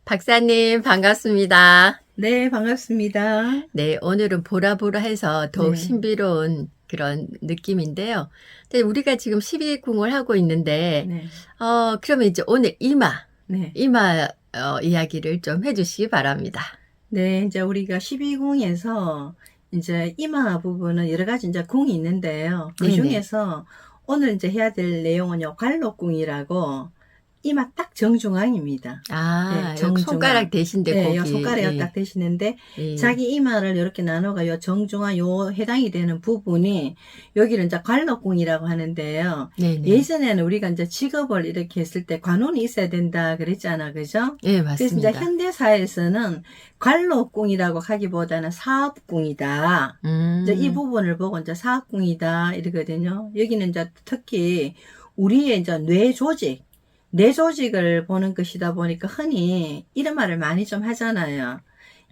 박사님, 반갑습니다. 네, 반갑습니다. 네, 오늘은 보라보라해서 더욱 네. 신비로운 그런 느낌인데요. 근데 우리가 지금 12궁을 하고 있는데, 네. 그러면 이제 오늘 네. 이마, 이야기를 좀 해주시기 바랍니다. 네, 이제 우리가 12궁에서 이제 이마 부분은 여러 가지 이제 궁이 있는데요. 그 네네. 중에서 오늘 이제 해야 될 내용은요, 관록궁이라고 이마 딱 정중앙입니다. 아, 네, 여기 손가락 대신데 네, 요 거기. 손가락이 예, 딱 되시는데 예. 자기 이마를 이렇게 나눠가 요 정중앙 요 해당이 되는 부분이 여기를 이제 관록궁이라고 하는데요. 네네. 예전에는 우리가 이제 직업을 이렇게 했을 때 관운이 있어야 된다 그랬잖아, 그죠? 예, 그래서 이제 맞습니다. 현대사에서는 관록궁이라고 하기보다는 사업궁이다. 이제 이 부분을 보고 이제 사업궁이다 이러거든요. 여기는 이제 특히 우리의 이제 뇌 조직을 보는 것이다 보니까 흔히 이런 말을 많이 좀 하잖아요.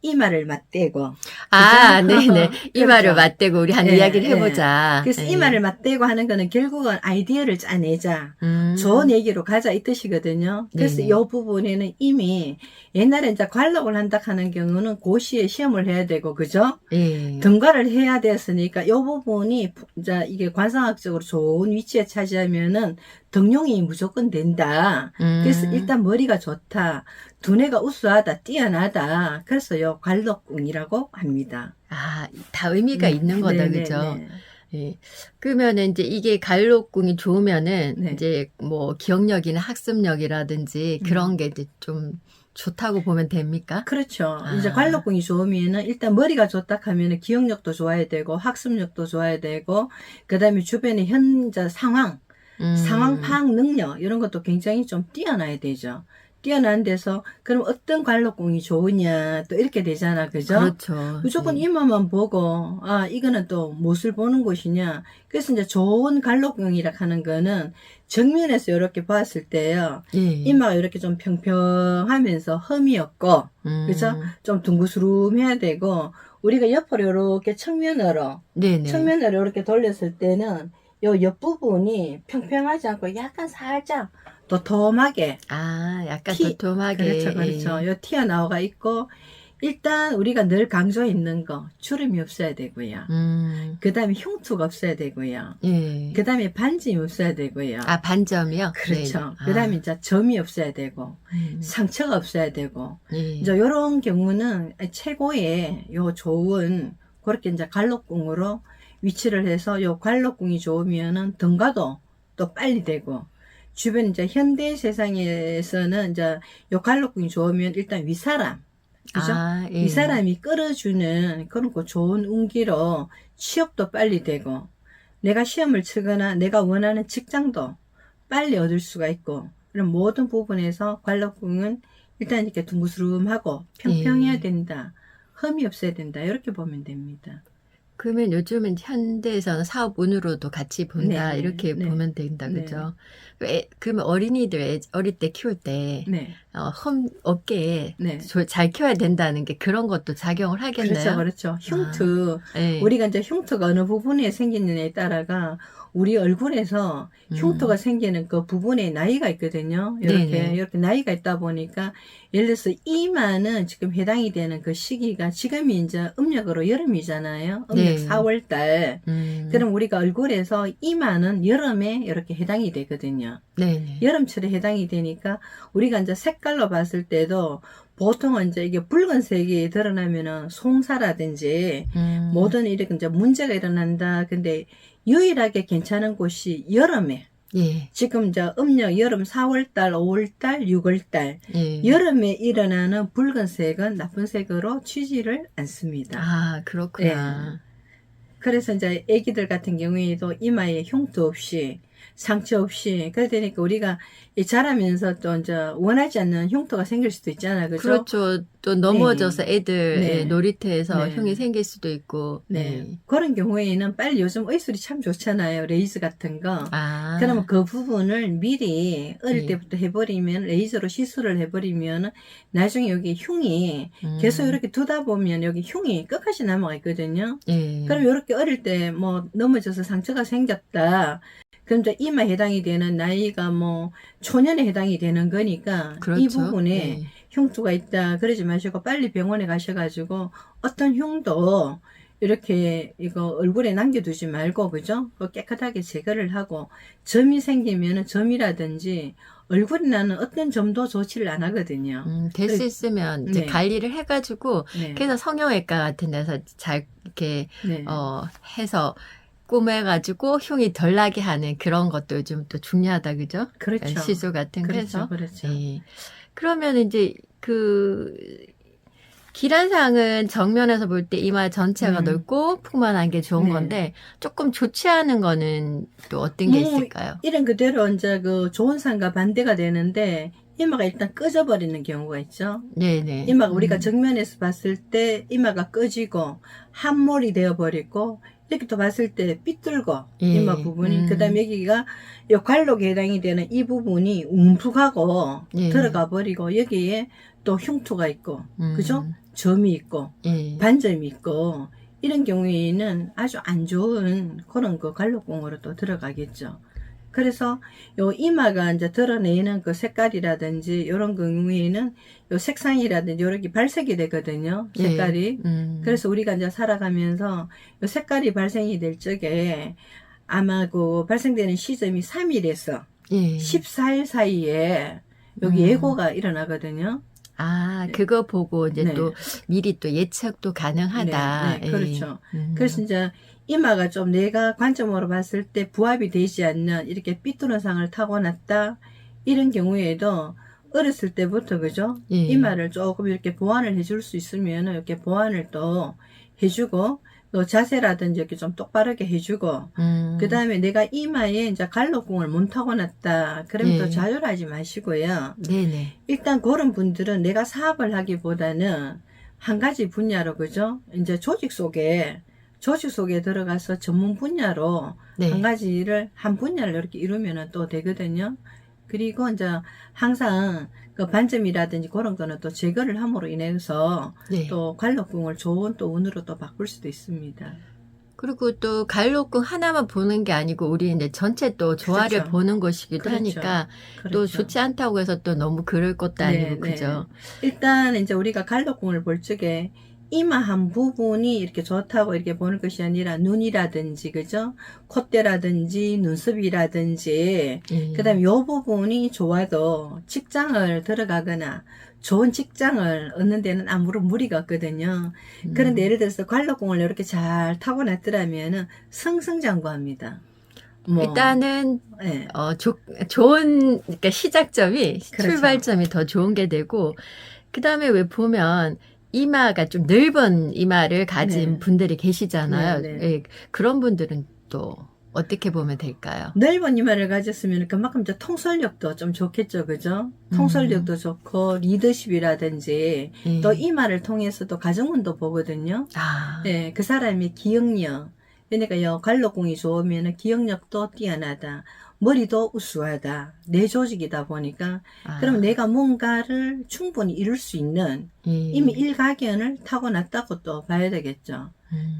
이마를 맞대고. 아, 그죠? 네네. 이마를 그렇죠. 맞대고 우리 한 예, 이야기를 예. 해보자. 그래서 예. 이마를 맞대고 하는 거는 결국은 아이디어를 짜내자. 음, 좋은 얘기로 가자 이 뜻이거든요. 그래서 네네. 이 부분에는 이미 옛날에 이제 관록을 한다 하는 경우는 고시에 시험을 해야 되고, 그죠? 예. 등과를 해야 됐으니까 이 부분이 이제 이게 관상학적으로 좋은 위치에 차지하면은 등용이 무조건 된다. 그래서 일단 머리가 좋다. 두뇌가 우수하다. 뛰어나다. 그래서 요 관록궁이라고 합니다. 아, 다 의미가 있는 거다, 그죠? 네네네. 예. 그러면은 이제 이게 관록궁이 좋으면은 네. 이제 뭐 기억력이나 학습력이라든지 그런 게 이제 좀 좋다고 보면 됩니까? 그렇죠. 아. 이제 관록궁이 좋으면은 일단 머리가 좋다 하면은 기억력도 좋아야 되고 학습력도 좋아야 되고 그다음에 주변의 현재 상황 파악 능력 이런 것도 굉장히 좀 뛰어나야 되죠. 뛰어난 데서 그럼 어떤 관록궁이 좋으냐 또 이렇게 되잖아, 그죠? 그렇죠. 무조건 예. 이마만 보고 아 이거는 또 무엇을 보는 곳이냐. 그래서 이제 좋은 관록궁이라 하는 거는 정면에서 이렇게 봤을 때요. 예. 이마가 이렇게 좀 평평하면서 흠이 없고 그죠? 좀 둥그스름해야 되고 우리가 옆으로 이렇게 네네. 측면으로 이렇게 돌렸을 때는 요 옆부분이 평평하지 않고 약간 살짝 도톰하게 아, 약간 티, 도톰하게. 그렇죠. 예. 요 튀어나오가 있고 일단 우리가 늘 강조해 있는 거 주름이 없어야 되고요. 그 다음에 흉투가 없어야 되고요. 예. 그 다음에 반점이 없어야 되고요. 아, 반점이요? 그렇죠. 네네. 그 다음에 아. 이제 점이 없어야 되고 상처가 없어야 되고 예. 이제 요런 경우는 최고의 요 좋은 그렇게 이제 관록궁으로 위치를 해서 요 관록궁이 좋으면은 등가도 또 빨리 되고 주변 이제 현대 세상에서는 이제 요 관록궁이 좋으면 일단 윗사람 그죠? 아, 예. 윗사람이 끌어주는 그런 거 좋은 운기로 취업도 빨리 되고 내가 시험을 치거나 내가 원하는 직장도 빨리 얻을 수가 있고 그런 모든 부분에서 관록궁은 일단 이렇게 둥그스름하고 평평해야 예. 된다. 흠이 없어야 된다. 이렇게 보면 됩니다. 그러면 요즘은 현대에서는 사업운으로도 같이 본다, 네, 이렇게 네, 보면 된다, 네. 그죠? 그러면 어린이들 어릴 때 키울 때, 네. 흠 없게 네. 잘 키워야 된다는 게 그런 것도 작용을 하겠네요. 그렇죠. 흉투. 예. 우리가 이제 흉투가 어느 부분에 생기느냐에 따라가 우리 얼굴에서 흉터가 생기는 그 부분에 나이가 있거든요. 네네. 이렇게 나이가 있다 보니까 예를 들어서 이마는 지금 해당이 되는 그 시기가 지금이 이제 음력으로 여름이잖아요. 음력 네. 4월 달. 그럼 우리가 얼굴에서 이마는 여름에 이렇게 해당이 되거든요. 네네. 여름철에 해당이 되니까 우리가 이제 색깔로 봤을 때도 보통은 이제 이게 붉은색이 드러나면은 송사라든지 모든 이렇게 이제 문제가 일어난다. 근데 유일하게 괜찮은 곳이 여름에. 예. 지금 이제 음력 여름 4월달, 5월달, 6월달 예. 여름에 일어나는 붉은색은 나쁜 색으로 취지를 않습니다. 아, 그렇구나. 그래서 이제 애기들 같은 경우에도 이마에 흉터 없이 상처 없이 그래 되니까 우리가 자라면서 또 이제 원하지 않는 흉터가 생길 수도 있잖아요. 그죠? 그렇죠. 또 넘어져서 애들 네. 놀이터에서 네. 흉이 생길 수도 있고. 네. 예. 그런 경우에는 빨리 요즘 의술이 참 좋잖아요. 레이저 같은 거. 아. 그러면 그 부분을 미리 어릴 예. 때부터 해버리면 레이저로 시술을 해버리면 나중에 여기 흉이 계속 이렇게 두다 보면 여기 흉이 끝까지 남아가 있거든요. 예. 그럼 이렇게 어릴 때 뭐 넘어져서 상처가 생겼다. 그럼 이제 이마 해당이 되는 나이가 뭐 초년에 해당이 되는 거니까 이 그렇죠. 부분에 예. 흉터가 있다 그러지 마시고 빨리 병원에 가셔가지고 어떤 흉도 이렇게 이거 얼굴에 남겨두지 말고 그죠? 그거 깨끗하게 제거를 하고 점이 생기면은 점이라든지 얼굴에 나는 어떤 점도 좋지를 안 하거든요. 될 수 그래- 있으면 이제 네. 관리를 해가지고 네. 그래서 성형외과 같은 데서 잘 이렇게 네. 해서 꾸며가지고 흉이 덜 나게 하는 그런 것도 요즘 또 중요하다 그죠? 그렇죠. 시술 같은 거 그렇죠. 해서. 그렇죠. 예. 그러면 이제 그 기란상은 정면에서 볼 때 이마 전체가 넓고 풍만한 게 좋은 네. 건데 조금 좋지 않은 거는 또 어떤 게 있을까요? 이런 그대로 이제 그 좋은 상과 반대가 되는데 이마가 일단 꺼져버리는 경우가 있죠. 네네. 이마가 우리가 정면에서 봤을 때 이마가 꺼지고 함몰이 되어버리고 이렇게 또 봤을 때 삐뚤고 예. 이마 부분이 그다음에 여기가 이 관록에 해당이 되는 이 부분이 움푹하고 예. 들어가 버리고 여기에 또 흉터가 있고 그죠? 음. 점이 있고 예. 반점이 있고 이런 경우에는 아주 안 좋은 그런 그 관록공으로 또 들어가겠죠. 그래서 요 이마가 이제 드러내는 그 색깔이라든지 이런 경우에는 요 색상이라든지 이렇게 발색이 되거든요. 색깔이. 예. 그래서 우리가 이제 살아가면서 요 색깔이 발생이 될 적에 아마 그 발생되는 시점이 3일에서 예. 14일 사이에 여기 예고가 일어나거든요. 아, 그거 보고 이제 네. 또 미리 또 예측도 가능하다. 네, 그렇죠. 예. 그래서 이제 이마가 좀 내가 관점으로 봤을 때 부합이 되지 않는 이렇게 삐뚤은 상을 타고났다 이런 경우에도 어렸을 때부터 그죠? 예. 이마를 조금 이렇게 보완을 해줄 수 있으면 이렇게 보완을 또 해주고 또 자세라든지 이렇게 좀 똑바르게 해주고 그 다음에 내가 이마에 이제 갈록궁을 못 타고났다 그러면 예. 또 좌절하지 마시고요. 네네. 일단 그런 분들은 내가 사업을 하기보다는 한 가지 분야로 그죠? 이제 조직 속에 들어가서 전문 분야로 네. 한 분야를 이렇게 이루면 또 되거든요. 그리고 이제 항상 그 반점이라든지 그런 거는 또 제거를 함으로 인해서 네. 또 관록궁을 좋은 또 운으로 또 바꿀 수도 있습니다. 그리고 또 갈록궁 하나만 보는 게 아니고 우리 이제 전체 또 조화를 그렇죠. 보는 것이기도 그렇죠. 하니까 또 그렇죠. 좋지 않다고 해서 또 너무 그럴 것도 네, 아니고 네. 그죠? 일단 이제 우리가 갈록궁을 볼 적에 이마 한 부분이 이렇게 좋다고 이렇게 보는 것이 아니라 눈이라든지 그죠? 콧대라든지 눈썹이라든지 그다음에 요 부분이 좋아도 직장을 들어가거나 좋은 직장을 얻는 데는 아무런 무리가 없거든요. 그런데 예를 들어서 관록궁을 이렇게 잘 타고났더라면은 승승장구합니다. 뭐, 일단은 네. 좋은 그러니까 시작점이 그렇죠. 출발점이 더 좋은 게 되고 그 다음에 왜 보면 이마가 좀 넓은 이마를 가진 네. 분들이 계시잖아요. 네, 네. 예, 그런 분들은 또 어떻게 보면 될까요? 넓은 이마를 가졌으면 그만큼 이제 통솔력도 좀 좋겠죠, 그죠? 통솔력도 좋고 리더십이라든지 예. 또 이마를 통해서 또 가정운도 보거든요. 아, 네, 그 사람이 기억력, 그러니까 관록궁이 좋으면 기억력도 뛰어나다, 머리도 우수하다, 내 조직이다 보니까 그럼 내가 뭔가를 충분히 이룰 수 있는 예. 이미 일가견을 타고났다고 또 봐야 되겠죠.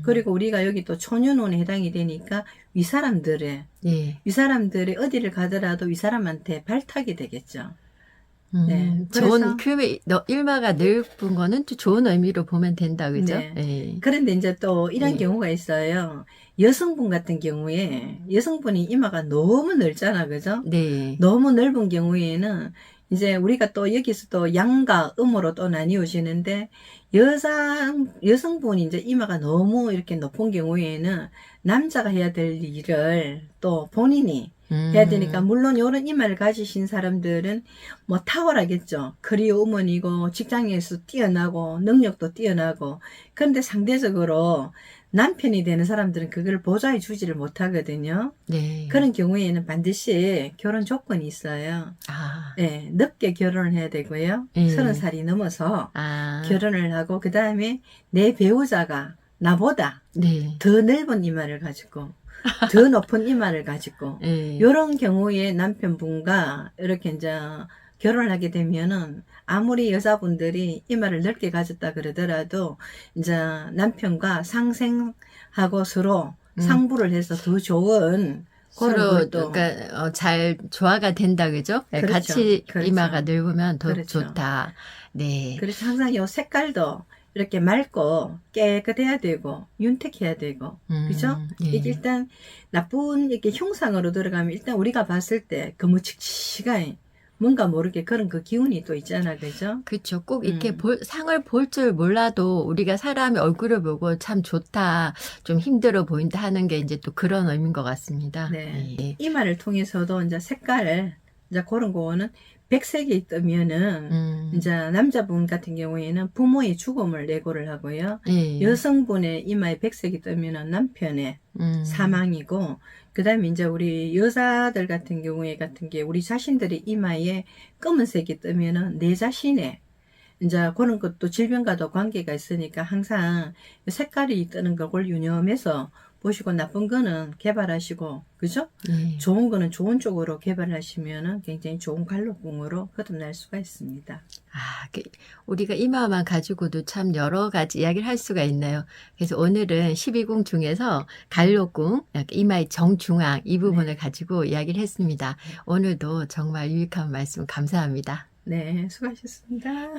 그리고 우리가 여기 또 초년운에 해당이 되니까 윗사람들의 어디를 가더라도 윗사람한테 발탁이 되겠죠. 네, 좋은 일마가 넓은 거는 또 좋은 의미로 보면 된다, 그죠? 네. 예. 그런데 이제 또 이런 네. 경우가 있어요. 여성분 같은 경우에 여성분이 이마가 너무 넓잖아, 그죠? 네. 너무 넓은 경우에는 이제 우리가 또 여기서 또 양과 음으로 또 나뉘어지는데 여성분이 이제 이마가 너무 이렇게 높은 경우에는 남자가 해야 될 일을 또 본인이 해야 되니까 물론 이런 이마를 가지신 사람들은 뭐 탁월하겠죠. 커리어 우먼이고 직장에서 뛰어나고 능력도 뛰어나고 그런데 상대적으로 남편이 되는 사람들은 그걸 보좌해 주지를 못하거든요. 네. 그런 경우에는 반드시 결혼 조건이 있어요. 아. 네, 늦게 결혼을 해야 되고요. 30살이 넘어서 결혼을 하고 그 다음에 내 배우자가 나보다 네. 더 넓은 이마를 가지고 더 높은 이마를 가지고 이런 경우에 남편분과 이렇게 이제 결혼을 하게 되면은 아무리 여자분들이 이마를 넓게 가졌다 그러더라도 이제 남편과 상생하고 서로 상부를 해서 더 좋은 그런 서로 것도. 그러니까 잘 조화가 된다 그죠? 네, 그렇죠. 같이 그렇죠. 이마가 넓으면 더 그렇죠. 좋다. 네. 그래서 항상 요 색깔도 이렇게 맑고 깨끗해야 되고 윤택해야 되고 그죠? 예. 이게 일단 나쁜 이렇게 흉상으로 들어가면 일단 우리가 봤을 때 거무칙칙한 뭔가 모르게 그런 그 기운이 또 있잖아, 그죠? 그렇죠. 꼭 이렇게 음. 상을 볼 줄 몰라도 우리가 사람의 얼굴을 보고 참 좋다, 좀 힘들어 보인다 하는 게 이제 또 그런 의미인 것 같습니다. 네. 예. 이마를 통해서도 이제 색깔을 이제 그런 거는 백색이 뜨면은 이제 남자분 같은 경우에는 부모의 죽음을 내고를 하고요. 예. 여성분의 이마에 백색이 뜨면은 남편의 사망이고, 그 다음에 이제 우리 여자들 같은 게 우리 자신들의 이마에 검은색이 뜨면은 내 자신의 이제 그런 것도 질병과도 관계가 있으니까 항상 색깔이 뜨는 걸 유념해서 보시고 나쁜 거는 개발하시고 그죠? 예. 좋은 거는 좋은 쪽으로 개발하시면은 굉장히 좋은 관록궁으로 거듭날 수가 있습니다. 우리가 이마만 가지고도 참 여러 가지 이야기를 할 수가 있나요? 그래서 오늘은 12궁 중에서 갈록궁, 이마의 정중앙 이 부분을 가지고 이야기를 했습니다. 오늘도 정말 유익한 말씀 감사합니다. 네, 수고하셨습니다.